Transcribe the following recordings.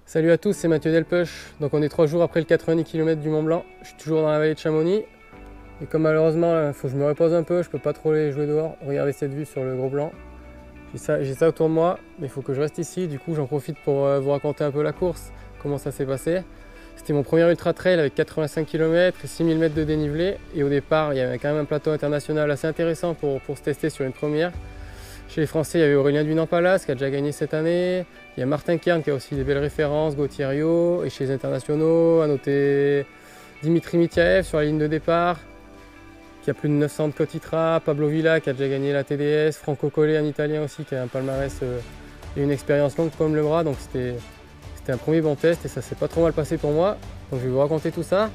Salut à tous, c'est Mathieu Delpech. Donc on est 3 jours après le 90 km du Mont Blanc. Je suis toujours dans la vallée de Chamonix. Et comme malheureusement, il faut que je me repose un peu, je peux pas trop aller jouer dehors. Regardez cette vue sur le Gros Blanc. J'ai ça autour de moi, mais il faut que je reste ici. Du coup, j'en profite pour vous raconter un peu la course, comment ça s'est passé. C'était mon premier ultra trail avec 85 km et 6000 mètres de dénivelé. Et au départ, il y avait quand même un plateau international assez intéressant pour se tester sur une première. Chez les Français, il y avait Aurélien Dunan-Palas qui a déjà gagné cette année. Il y a Martin Kern qui a aussi des belles références, Gauthier Rio. Et chez les internationaux, à noter Dimitri Mityaev sur la ligne de départ, qui a plus de 900 de Cotitra, Pablo Villa qui a déjà gagné la TDS, Franco Collet, un Italien aussi qui a un palmarès et une expérience longue comme le bras. Donc c'était un premier bon test et ça s'est pas trop mal passé pour moi. Donc je vais vous raconter tout ça.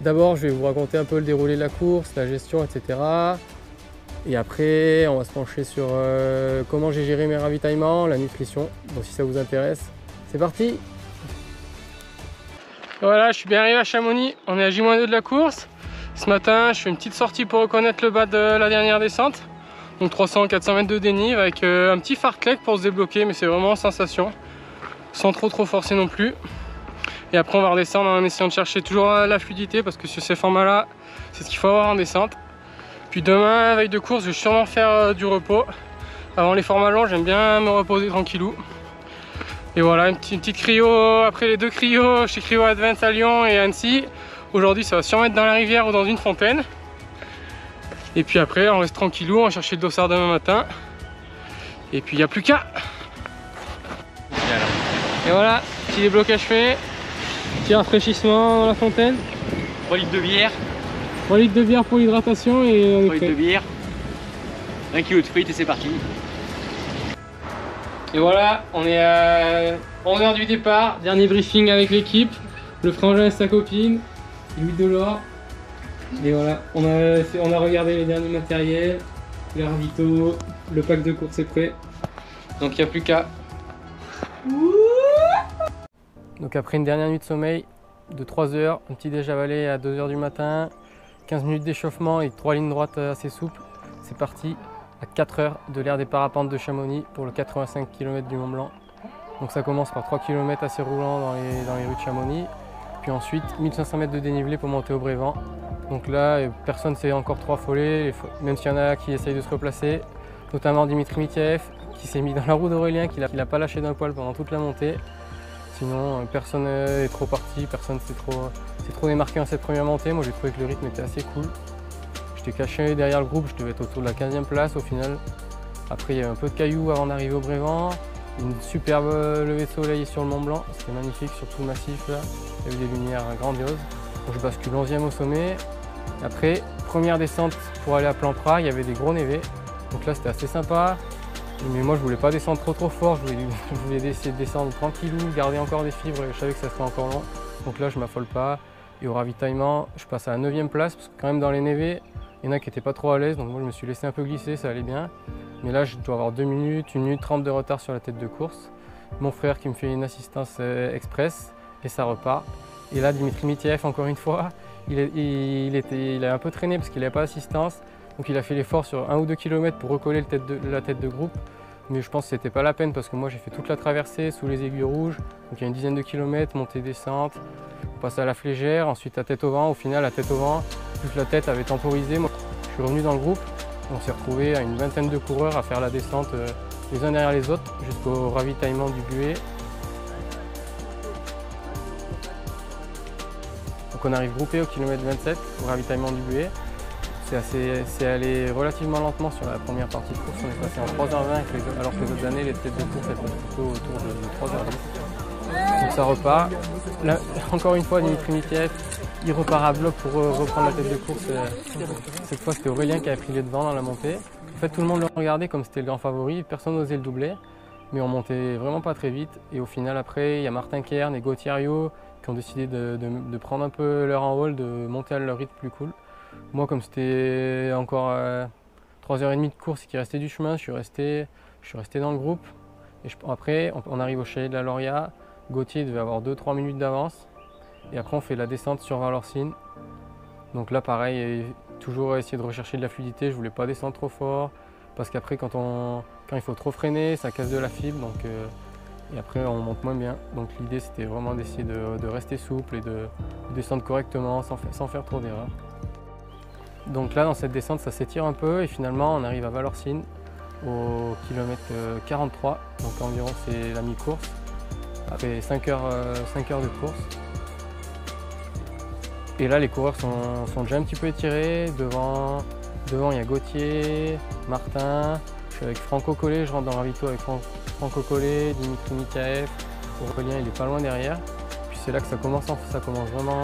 D'abord, je vais vous raconter un peu le déroulé de la course, la gestion, etc. Et après, on va se pencher sur comment j'ai géré mes ravitaillements, la nutrition. Donc si ça vous intéresse, c'est parti! Voilà, je suis bien arrivé à Chamonix. On est à J-2 de la course. Ce matin, je fais une petite sortie pour reconnaître le bas de la dernière descente. Donc 300-400 mètres de dénive avec un petit fartlek pour se débloquer, mais c'est vraiment en sensation. Sans trop forcer non plus. Et après, on va redescendre en essayant de chercher toujours la fluidité parce que sur ces formats-là, c'est ce qu'il faut avoir en descente. Puis demain, veille de course, je vais sûrement faire du repos. Avant les formats longs, j'aime bien me reposer tranquillou. Et voilà, une petite cryo, après les deux cryos chez Cryo Advance à Lyon et à Annecy. Aujourd'hui, ça va sûrement être dans la rivière ou dans une fontaine. Et puis après, on reste tranquillou, on va chercher le dossard demain matin. Et puis il n'y a plus qu'à. Et voilà, petit déblocage fait. Petit rafraîchissement dans la fontaine. 3 litres de bière. 3 litres de bière pour l'hydratation et on est 3 litres de bière. 1 kg de frites et c'est parti. Et voilà, on est à 11h du départ. Dernier briefing avec l'équipe. Le frangin et sa copine. Louis Delors. Et voilà, on a regardé les derniers matériels. Les ravitaux, le pack de course est prêt. Donc il n'y a plus qu'à. Donc après une dernière nuit de sommeil de 3 heures, un petit déj avalé à 2 h du matin, 15 minutes d'échauffement et 3 lignes droites assez souples, c'est parti à 4 heures de l'aire des parapentes de Chamonix pour le 85 km du Mont Blanc. Donc ça commence par 3 km assez roulants dans les rues de Chamonix, puis ensuite 1500 mètres de dénivelé pour monter au Brévent. Donc là, personne ne s'est encore trop affolé, même s'il y en a qui essayent de se replacer, notamment Dimitri Mityaev qui s'est mis dans la roue d'Aurélien, qui n'a pas lâché d'un poil pendant toute la montée. Sinon, personne n'est trop parti, personne s'est trop démarqué dans cette première montée. Moi, j'ai trouvé que le rythme était assez cool. J'étais caché derrière le groupe, je devais être autour de la 15e place au final. Après, il y avait un peu de cailloux avant d'arriver au Brévent. Une superbe levée de soleil sur le Mont Blanc, c'était magnifique sur tout le massif là. Il y avait des lumières grandioses. Donc, je bascule 11e au sommet. Après, première descente pour aller à Plan-Pras, il y avait des gros névés. Donc là, c'était assez sympa. Mais moi je voulais pas descendre trop fort, je voulais essayer de descendre tranquillou, garder encore des fibres et je savais que ça serait encore long. Donc là je m'affole pas. Et au ravitaillement, je passe à la 9e place parce que quand même dans les névés, il y en a qui n'étaient pas trop à l'aise, donc moi je me suis laissé un peu glisser, ça allait bien. Mais là je dois avoir 2 minutes, 1 minute 30 de retard sur la tête de course. Mon frère qui me fait une assistance express et ça repart. Et là Dimitri Mityaev encore une fois, il a un peu traîné parce qu'il n'avait pas d'assistance. Donc il a fait l'effort sur 1 ou 2 km pour recoller la tête de groupe. Mais je pense que c'était pas la peine parce que moi j'ai fait toute la traversée sous les aiguilles rouges. Donc il y a une dizaine de kilomètres, montée, descente. On passe à la Flégère, ensuite à tête au vent. Au final, à tête au vent, toute la tête avait temporisé. Moi, je suis revenu dans le groupe. On s'est retrouvé à une vingtaine de coureurs à faire la descente les uns derrière les autres jusqu'au ravitaillement du Buet. Donc on arrive groupé au kilomètre 27 au ravitaillement du Buet. C'est allé relativement lentement sur la première partie de course, on est passé en 3h20 alors que les autres années les têtes de course étaient plutôt autour de 3h10. Donc ça repart. Là, encore une fois Dimitri Mityaev, il repart à bloc pour reprendre la tête de course. Cette fois c'était Aurélien qui avait pris les devants dans la montée. En fait tout le monde le regardait comme c'était le grand favori, personne n'osait le doubler. Mais on montait vraiment pas très vite et au final après il y a Martin Kern et Gauthier Rio qui ont décidé de prendre un peu leur envol, de monter à leur rythme plus cool. Moi, comme c'était encore 3h30 de course et qu'il restait du chemin, je suis resté dans le groupe. Et après, on arrive au chalet de la Loria. Gauthier devait avoir 2-3 minutes d'avance. Et après, on fait la descente sur Valorcine. Donc là, pareil, toujours essayer de rechercher de la fluidité. Je voulais pas descendre trop fort. Parce qu'après, quand il faut trop freiner, ça casse de la fibre. Donc et après on monte moins bien. Donc l'idée c'était vraiment d'essayer de rester souple et de descendre correctement sans faire trop d'erreurs. Donc là dans cette descente ça s'étire un peu et finalement on arrive à Valorcine au kilomètre 43, donc environ c'est la mi-course, après 5 heures de course. Et là les coureurs sont déjà un petit peu étirés, devant il y a Gauthier, Martin, je suis avec Franco Collet, je rentre dans le ravito avec Franco Collet, Dimitri Mikaev, Aurélien il est pas loin derrière. Puis c'est là que ça commence vraiment.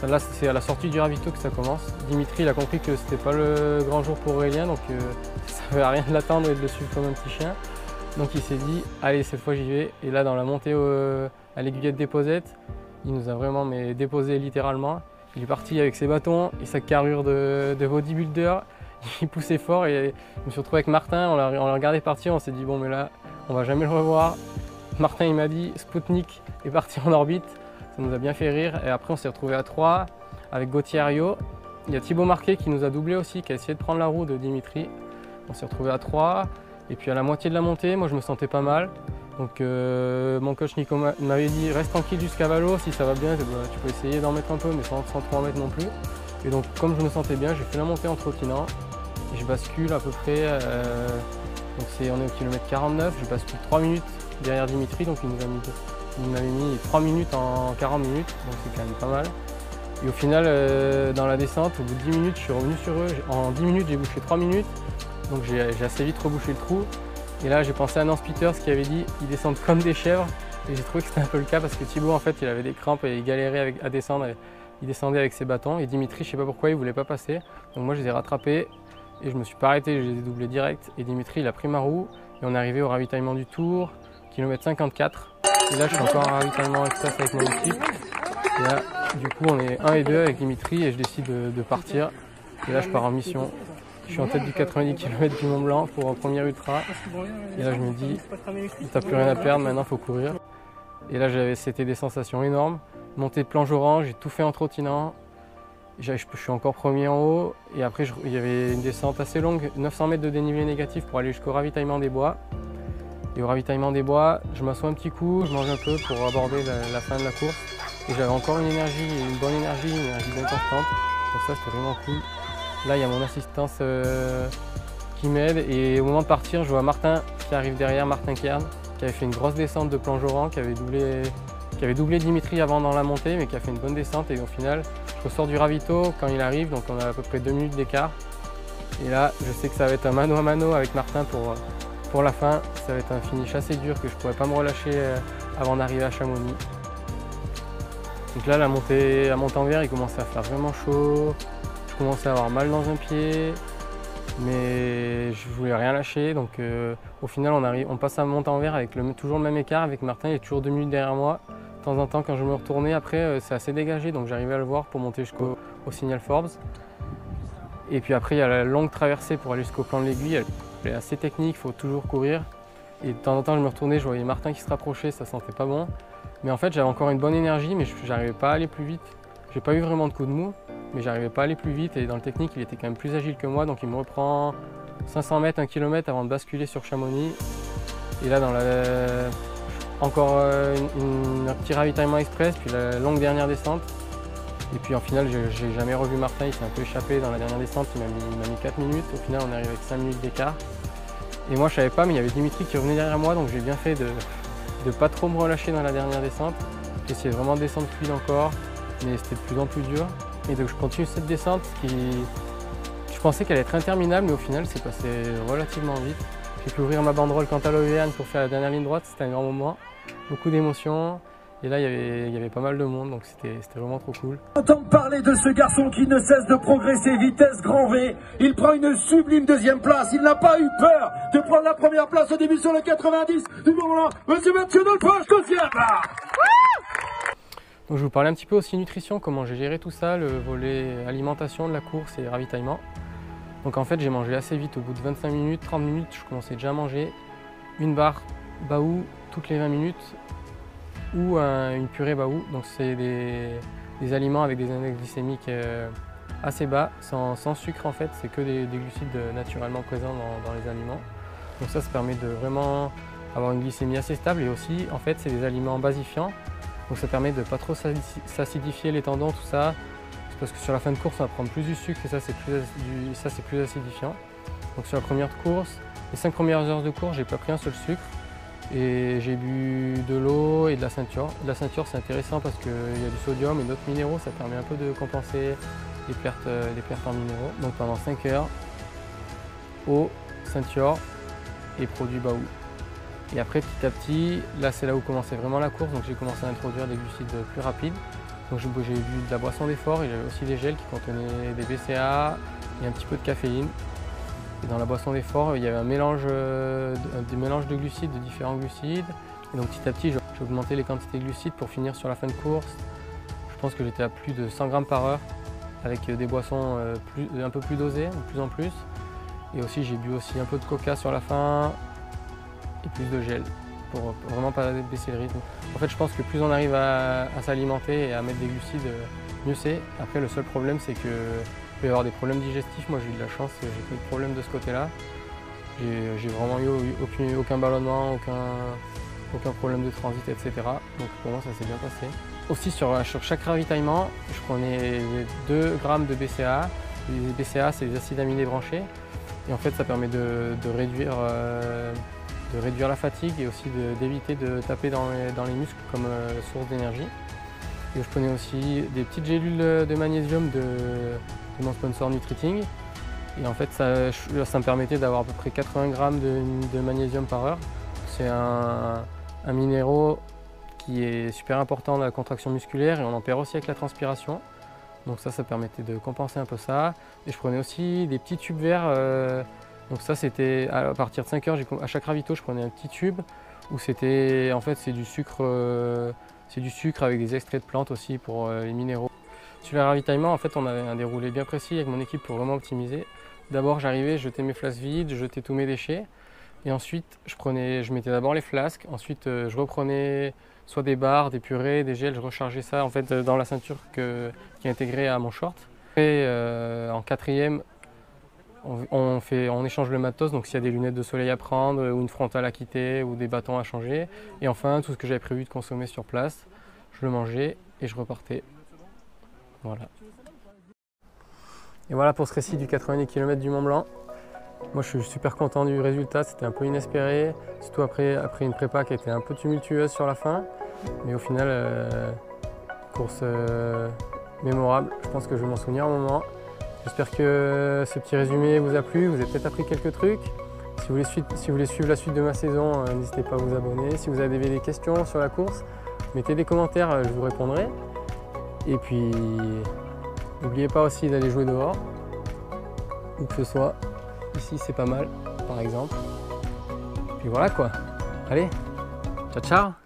Là c'est à la sortie du ravito que ça commence. Dimitri il a compris que c'était pas le grand jour pour Aurélien, donc ça ne servait à rien de l'attendre et de le suivre comme un petit chien. Donc il s'est dit allez cette fois j'y vais. Et là dans la montée à l'aiguillette des Posettes, il nous a vraiment déposé littéralement. Il est parti avec ses bâtons et sa carrure de bodybuilder. Il poussait fort et je me suis retrouvé avec Martin, on l'a regardé partir, on s'est dit bon mais là on va jamais le revoir. Martin il m'a dit Spoutnik est parti en orbite, ça nous a bien fait rire et après on s'est retrouvé à 3 avec Gauthier Ario. Il y a Thibaut Marquet qui nous a doublé aussi, qui a essayé de prendre la roue de Dimitri. On s'est retrouvé à 3 et puis à la moitié de la montée, moi je me sentais pas mal. Donc mon coach Nico m'avait dit reste tranquille jusqu'à Valo, si ça va bien tu peux essayer d'en mettre un peu mais sans trop en mettre non plus. Et donc comme je me sentais bien, j'ai fait la montée en trottinant et je bascule à peu près, donc on est au kilomètre 49, je bascule 3 minutes derrière Dimitri, donc il m'avait mis 3 minutes en 40 minutes, donc c'est quand même pas mal. Et au final dans la descente, au bout de 10 minutes, je suis revenu sur eux, en 10 minutes j'ai bouché 3 minutes, donc j'ai assez vite rebouché le trou. Et là j'ai pensé à Nance Peters qui avait dit ils descendent comme des chèvres et j'ai trouvé que c'était un peu le cas parce que Thibaut en fait il avait des crampes et il galérait à descendre, il descendait avec ses bâtons et Dimitri je sais pas pourquoi il voulait pas passer, donc moi je les ai rattrapés et je me suis pas arrêté, je les ai doublés direct et Dimitri il a pris ma roue et on est arrivé au ravitaillement du Tour, kilomètre 54 et là je suis encore en ravitaillement express avec mon équipe et là du coup on est 1 et 2 avec Dimitri et je décide de partir et là je pars en mission. Je suis en tête du 90 km du Mont Blanc pour un premier ultra. Et là je me dis, t'as plus rien à perdre, maintenant il faut courir. Et là c'était des sensations énormes. Montée de planche orange, j'ai tout fait en trottinant. Je suis encore premier en haut. Et après il y avait une descente assez longue, 900 mètres de dénivelé négatif pour aller jusqu'au ravitaillement des bois. Et au ravitaillement des bois, je m'assois un petit coup, je mange un peu pour aborder la fin de la course. Et j'avais encore une bonne énergie bien constante. Donc ça c'était vraiment cool. Là, il y a mon assistance qui m'aide et au moment de partir, je vois Martin qui arrive derrière, Martin Kern, qui avait fait une grosse descente de plongeoran, qui avait doublé Dimitri avant dans la montée, mais qui a fait une bonne descente et au final, je ressors du ravito quand il arrive, donc on a à peu près 2 minutes d'écart. Et là, je sais que ça va être un mano à mano avec Martin pour la fin. Ça va être un finish assez dur que je ne pourrais pas me relâcher avant d'arriver à Chamonix. Donc là, la montée en vert, il commençait à faire vraiment chaud. Je commençais à avoir mal dans un pied, mais je voulais rien lâcher. Donc au final, on passe à monter en vert avec toujours le même écart. Avec Martin, il est toujours 2 minutes derrière moi. De temps en temps, quand je me retournais, après, c'est assez dégagé, donc j'arrivais à le voir pour monter jusqu'au signal Forbes. Et puis après, il y a la longue traversée pour aller jusqu'au plan de l'Aiguille. Elle est assez technique, il faut toujours courir. Et de temps en temps, je me retournais, je voyais Martin qui se rapprochait, ça sentait pas bon. Mais en fait, j'avais encore une bonne énergie, mais je n'arrivais pas à aller plus vite. J'ai pas eu vraiment de coup de mou, mais j'arrivais pas à aller plus vite et dans le technique il était quand même plus agile que moi, donc il me reprend 500 mètres, 1 km avant de basculer sur Chamonix. Et là encore un petit ravitaillement express, puis la longue dernière descente. Et puis en finale j'ai jamais revu Martin, il s'est un peu échappé dans la dernière descente, il m'a mis 4 minutes, au final on est arrivé avec 5 minutes d'écart. Et moi je savais pas, mais il y avait Dimitri qui revenait derrière moi, donc j'ai bien fait de pas trop me relâcher dans la dernière descente. J'ai essayé vraiment de descendre fluide encore, mais c'était de plus en plus dur. Et donc je continue cette descente je pensais qu'elle allait être interminable, mais au final c'est passé relativement vite. J'ai pu ouvrir ma banderole quant à l'Auvergne pour faire la dernière ligne droite, c'était un grand moment, beaucoup d'émotions. Et là il y avait pas mal de monde, donc c'était vraiment trop cool. Entendre parler de ce garçon qui ne cesse de progresser, vitesse grand V, il prend une sublime 2e place, il n'a pas eu peur de prendre la première place au début sur le 90 du Mont-Blanc. Monsieur Mathieu Delpoche, deuxième. Donc je vous parlais un petit peu aussi nutrition, comment j'ai géré tout ça, le volet alimentation de la course et ravitaillement. Donc en fait j'ai mangé assez vite, au bout de 25 minutes, 30 minutes, je commençais déjà à manger une barre Baou toutes les 20 minutes ou une purée Baou. Donc c'est des aliments avec des index glycémiques assez bas, sans sucre en fait, c'est que des glucides naturellement présents dans les aliments. Donc ça permet de vraiment avoir une glycémie assez stable et aussi en fait c'est des aliments basifiants. Donc ça permet de ne pas trop s'acidifier les tendons, tout ça. C'est parce que sur la fin de course on va prendre plus du sucre et ça c'est plus acidifiant. Donc sur la première course, les 5 premières heures de course, j'ai pas pris un seul sucre. Et j'ai bu de l'eau et de la ceinture. De la ceinture c'est intéressant parce qu'il y a du sodium et d'autres minéraux, ça permet un peu de compenser les pertes en minéraux. Donc pendant 5 heures, eau, ceinture et produits Baou. Et après petit à petit, là c'est là où commençait vraiment la course, donc j'ai commencé à introduire des glucides plus rapides. Donc j'ai bu de la boisson d'effort et j'avais aussi des gels qui contenaient des BCAA et un petit peu de caféine. Et dans la boisson d'effort, il y avait des mélanges de glucides, de différents glucides. Et donc petit à petit, j'ai augmenté les quantités de glucides pour finir sur la fin de course. Je pense que j'étais à plus de 100 grammes par heure avec des boissons un peu plus dosées, de plus en plus. Et aussi j'ai bu aussi un peu de coca sur la fin et plus de gel pour vraiment pas baisser le rythme. En fait, je pense que plus on arrive à s'alimenter et à mettre des glucides, mieux c'est. Après, le seul problème, c'est que il peut y avoir des problèmes digestifs. Moi j'ai eu de la chance, j'ai pas eu de problème de ce côté-là. J'ai vraiment eu aucun ballonnement, aucun problème de transit, etc. Donc pour moi ça s'est bien passé. Aussi sur chaque ravitaillement, je prenais 2 grammes de BCAA. Les BCAA c'est des acides aminés branchés. Et en fait ça permet de réduire la fatigue et aussi d'éviter de taper dans les muscles comme source d'énergie. Et je prenais aussi des petites gélules de magnésium de mon sponsor Nutriting. Et en fait, ça me permettait d'avoir à peu près 80 grammes de magnésium par heure. C'est un minéraux qui est super important dans la contraction musculaire et on en perd aussi avec la transpiration. Donc ça permettait de compenser un peu ça. Et je prenais aussi des petits tubes verts. Donc ça, c'était à partir de 5 heures, à chaque ravito, je prenais un petit tube où c'était, en fait, c'est du sucre avec des extraits de plantes aussi pour les minéraux. Sur le ravitaillement, en fait, on avait un déroulé bien précis avec mon équipe pour vraiment optimiser. D'abord, j'arrivais, je jetais mes flasques vides, je jetais tous mes déchets. Et ensuite, je mettais d'abord les flasques. Ensuite, je reprenais soit des barres, des purées, des gels. Je rechargeais ça en fait dans la ceinture qui est intégrée à mon short. Et en quatrième, on échange le matos. Donc s'il y a des lunettes de soleil à prendre, ou une frontale à quitter, ou des bâtons à changer. Et enfin, tout ce que j'avais prévu de consommer sur place, je le mangeais et je repartais. Voilà. Et voilà pour ce récit du 90 km du Mont Blanc. Moi je suis super content du résultat, c'était un peu inespéré, surtout après une prépa qui était un peu tumultueuse sur la fin. Mais au final, course mémorable, je pense que je vais m'en souvenir un moment. J'espère que ce petit résumé vous a plu, vous avez peut-être appris quelques trucs. Si vous voulez suivre la suite de ma saison, n'hésitez pas à vous abonner. Si vous avez des questions sur la course, mettez des commentaires, je vous répondrai. Et puis, n'oubliez pas aussi d'aller jouer dehors, où que ce soit. Ici, c'est pas mal, par exemple. Puis voilà quoi. Allez, ciao ciao!